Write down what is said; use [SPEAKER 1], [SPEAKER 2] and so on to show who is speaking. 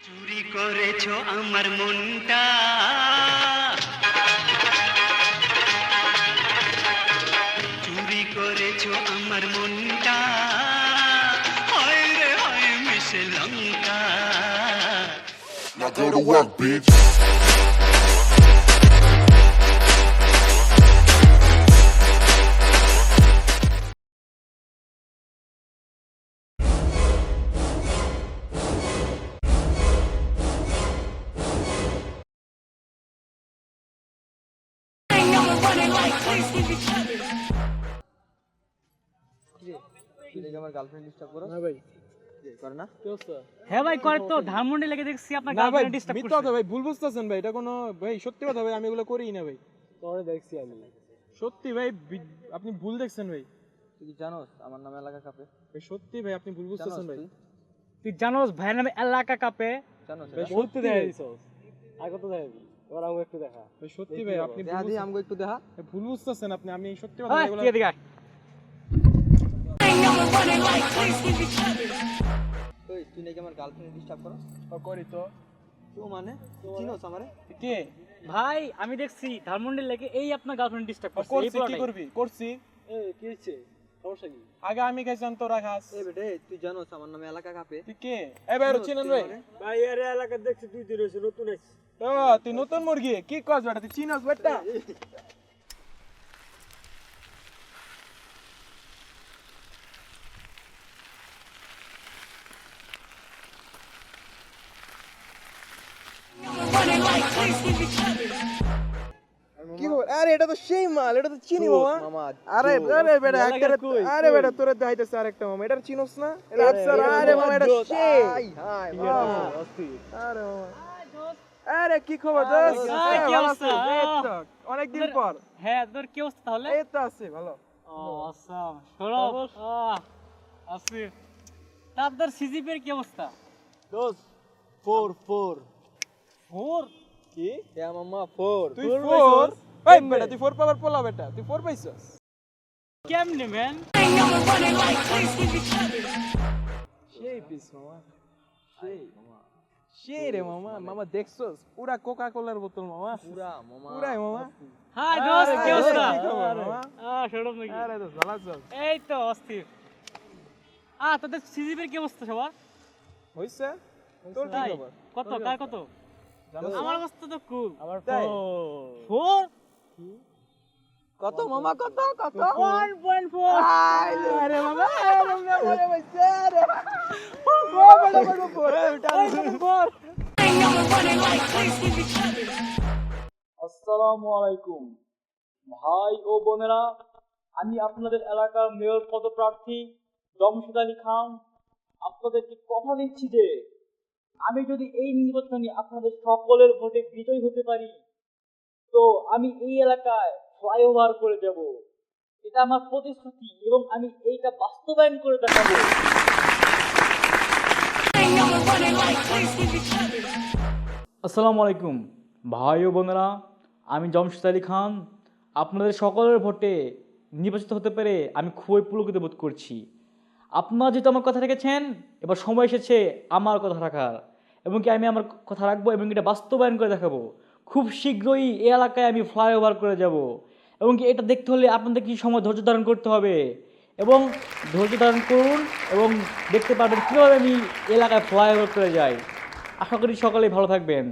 [SPEAKER 1] চুরি করেছো আমার মনটা, চুরি করেছো আমার মনটা, হয় রে হয় মিশে লঙ্কা।
[SPEAKER 2] Now go to work, bitch.
[SPEAKER 3] আমার গার্লফ্রেন্ড ডিস্টার্ব করো না ভাই, করে না?
[SPEAKER 4] হ্যাঁ ভাই করে তো, ধানমন্ডি লেগে দেখছি আপনার
[SPEAKER 5] না ভাই,
[SPEAKER 4] গার্লফ্রেন্ড ডিস্টার্ব
[SPEAKER 5] মিথ্যা
[SPEAKER 4] করছে।
[SPEAKER 5] কথা ভাই, ভুল বুঝতেছেন ভাই, এটা কোনো ভাই সত্যি কথা ভাই, আমি এগুলো করিই না ভাই।
[SPEAKER 3] তোরে দেখছি আমি।
[SPEAKER 5] সত্যি ভাই, আপনি ভুল দেখছেন ভাই।
[SPEAKER 3] তুই কি জানোস আমার নামে এলাকা কাঁপে?
[SPEAKER 5] ভাই সত্যি ভাই, আপনি ভুল বুঝতেছেন ভাই।
[SPEAKER 4] তুই জানোস ভাইয়ের নামে এলাকা কাঁপে?
[SPEAKER 3] জানোস
[SPEAKER 5] ভাই
[SPEAKER 3] এটা?
[SPEAKER 5] সত্যি ভাই,
[SPEAKER 3] আগে তো দেখাবি, এবার আমাকে একটু দেখা।
[SPEAKER 5] ভাই সত্যি ভাই, আপনি
[SPEAKER 3] দেখা দিই আমাকে একটু দেখা।
[SPEAKER 5] ভুল বুঝতেছেন আপনি, আমি সত্যি কথা
[SPEAKER 4] ওই,
[SPEAKER 5] এগুলো।
[SPEAKER 4] তুই এদিকে আয়।
[SPEAKER 3] ওই তুই নাকি আমার গার্লফ্রেন্ড ডিস্টার্ব করো?
[SPEAKER 5] করি তো।
[SPEAKER 3] তুই মানে তুই চিনোস আমারে?
[SPEAKER 5] কে
[SPEAKER 4] ভাই আমি দেখছি ধানমন্ডি লেগে এই আপনার গার্লফ্রেন্ড ডিস্টার্ব করছে। এই
[SPEAKER 5] করছি? কি
[SPEAKER 4] পোলাটাই।
[SPEAKER 5] করবি? করছি
[SPEAKER 3] কি হচ্ছে? সমস্যা কি?
[SPEAKER 5] আগে আমি খাইছিলাম, তোরা খাস।
[SPEAKER 3] এই বেটে তুই জানোস আমার নামে এলাকা কাঁপে?
[SPEAKER 5] তুই কে? এই ভাই চিনেন ভাই?
[SPEAKER 3] ভাই এর এলাকা দেখছি তুই দিন হইছে, নতুন আইছিস।
[SPEAKER 5] ও তুই নতুন মুরগি কি কস বেটা? তুই চিনস বেটা? কি বল? আরে এটা তো সেই মাল, এটা তো চিনি মামা।
[SPEAKER 3] মামা
[SPEAKER 5] আরে আরে বেটা,
[SPEAKER 3] এলাকার
[SPEAKER 5] একটা
[SPEAKER 3] কই?
[SPEAKER 5] আরে বেটা তোরে দেখাইতেছে আরেকটা মামা, এটা চিনস না? এটা আফসার। আরে মামা এটা সেই।
[SPEAKER 3] হাই
[SPEAKER 5] আরে মামা, আরে কি খবর দোস্ত?
[SPEAKER 4] আরে, কি
[SPEAKER 5] ভালো
[SPEAKER 4] অবস্থা?
[SPEAKER 5] আছিস? এই তো, অনেকদিন পর।
[SPEAKER 4] হ্যাঁ তোর কি অবস্থা তাহলে?
[SPEAKER 5] এই তো আছে ভালো।
[SPEAKER 4] ও আচ্ছা, শোনো আছি। তা আপনার সিজিপির কি অবস্থা?
[SPEAKER 3] দোস 4
[SPEAKER 4] ফোর?
[SPEAKER 5] কি
[SPEAKER 3] এ মামা 4
[SPEAKER 5] তুই 4? এই বেটা তুই 4 পাওয়ার পোলা বেটা, তুই 4 পাইছস?
[SPEAKER 4] কেমনে ম্যান?
[SPEAKER 5] সেই পিস মামা, সেই রে মামা। মামা দেখছস পুরা কোকা কোলার বোতল মামা,
[SPEAKER 3] পুরা মামা।
[SPEAKER 5] পুরাই মামা।
[SPEAKER 4] হাই দোস্ত, কি অবস্থা?
[SPEAKER 5] কি খবর মামা?
[SPEAKER 4] শোনো নাকি?
[SPEAKER 5] আরে দোস্ত ভালো আছস?
[SPEAKER 4] এই তো অস্থির। তোদের সিজিপির কি অবস্থা সবার?
[SPEAKER 5] হইছে? তোর কি
[SPEAKER 4] তাই?
[SPEAKER 5] খবর?
[SPEAKER 4] কত কার কত?
[SPEAKER 5] জানোস?
[SPEAKER 4] আমার অবস্থা তো কুল।
[SPEAKER 5] আমার তাই?
[SPEAKER 4] ফোর?
[SPEAKER 3] কত মামা কত কত?
[SPEAKER 4] 1.4।
[SPEAKER 5] আরে মামা, আরে মামা মরে বসে রে। ও বড় বড় পড়, এটা পড়।
[SPEAKER 4] আসসালামু আলাইকুম ভাই ও বোনেরা, আমি আপনাদের এলাকার মেয়র পদপ্রার্থী জমশেদ আলী খান আপনাদেরকে কথা দিচ্ছি যে আমি যদি এই নির্বাচনে আপনাদের সকলের ভোটে বিজয়ী হতে পারি তো আমি এই এলাকায় ফ্লাইওভার করে দেব। এটা আমার প্রতিশ্রুতি এবং আমি এইটা বাস্তবায়ন করে দেখাবো। আসসালামু আলাইকুম ভাই ও বোনেরা, আমি জমশেদ আলী খান আপনাদের সকলের ভোটে নির্বাচিত হতে পেরে আমি খুবই পুলকিত বোধ করছি। আপনারা যেহেতু আমার কথা রেখেছেন, এবার সময় এসেছে আমার কথা রাখার, এবং কি আমি আমার কথা রাখবো এবং এটা বাস্তবায়ন করে দেখাবো। খুব শীঘ্রই এই এলাকায় আমি ফ্লাইওভার করে যাব, এবং কি এটা দেখতে হলে আপনাদের কিছু সময় ধৈর্য ধারণ করতে হবে, এবং ধৈর্য ধারণ করুন এবং দেখতে পারবেন কীভাবে আমি এলাকায় ফ্লাইওভার করে যাই। আশা করি সকলেই ভালো থাকবেন।